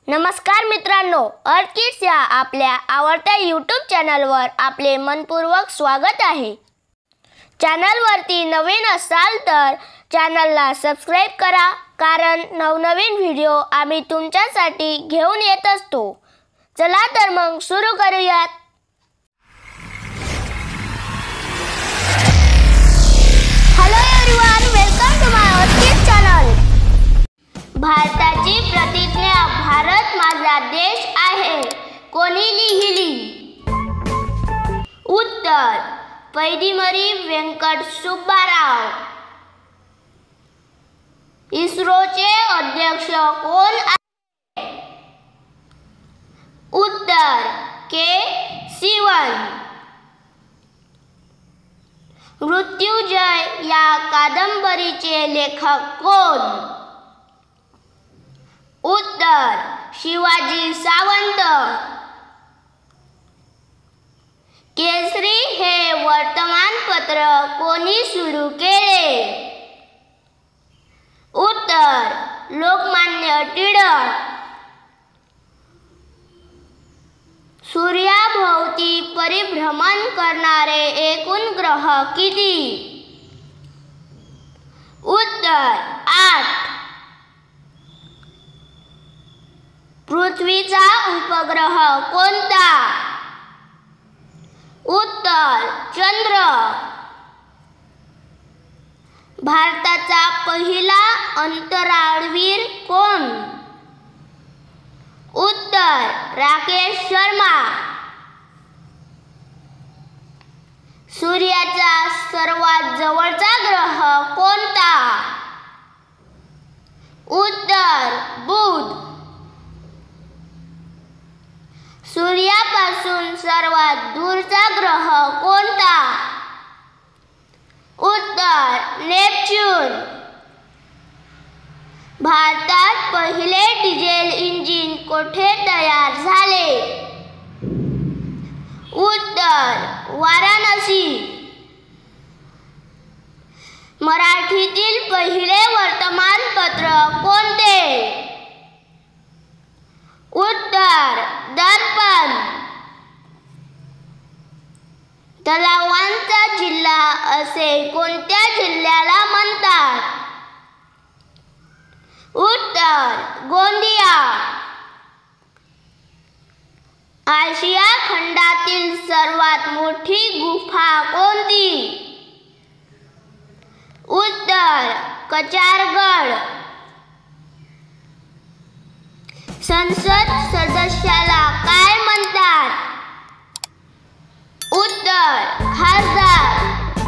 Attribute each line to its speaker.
Speaker 1: नमस्कार मित्रांनो, अर्थ किड्स या आपल्या आवडत्या YouTube चॅनलवर आपले मनपूर्वक स्वागत आहे। चॅनलवरती नवीन असाल तर चॅनलला सबस्क्राइब करा, कारण नवनवीन व्हिडिओ आम्ही तुमच्यासाठी घेऊन येत असतो। चला तर मग सुरू करूयात। हॅलो एव्हरीवन, वेलकम टू माय अर्थ किड्स चॅनल। भारताची प्रतिज्ञा भारत माझा देश आहे कोणी लिहिली? उत्तर पैदिमरी व्यंकट सुब्बाराव। इस्रोचे अध्यक्ष कोण आहे? उत्तर के सिवन। मृत्युंजय या कादंबरीचे लेखक कोण? उत्तर शिवाजी सावंत। केसरी हे वर्तमानपत्र कोणी सुरू केले? उत्तर लोकमान्य टिळक। सूर्याभोवती परिभ्रमण करणारे एकूण ग्रह किती? उत्तर 8। पृथ्वीचा उपग्रह कोणता? उत्तर चंद्र। भारताचा पहिला अंतराळवीर कोण? उत्तर राकेश शर्मा। सूर्याचा सर्वात जवळचा ग्रह कोणता? उत्तर बुध। सूर्यापासून सर्वात दूरचा ग्रह कोणता? उत्तर नेपच्यून। भारतात पहिले डिझेल इंजिन कोठे तयार झाले? उत्तर वाराणसी। मराठीतील पहिले वर्तमानपत्र कोणते? उत्तर दर्पण। तलावांचा जिल्हा असे कोणत्या जिल्ह्याला म्हणतात? उत्तर गोंदिया। आशिया खंडातील सर्वात मोठी गुफा कोणती? उत्तर कचारगड। संसद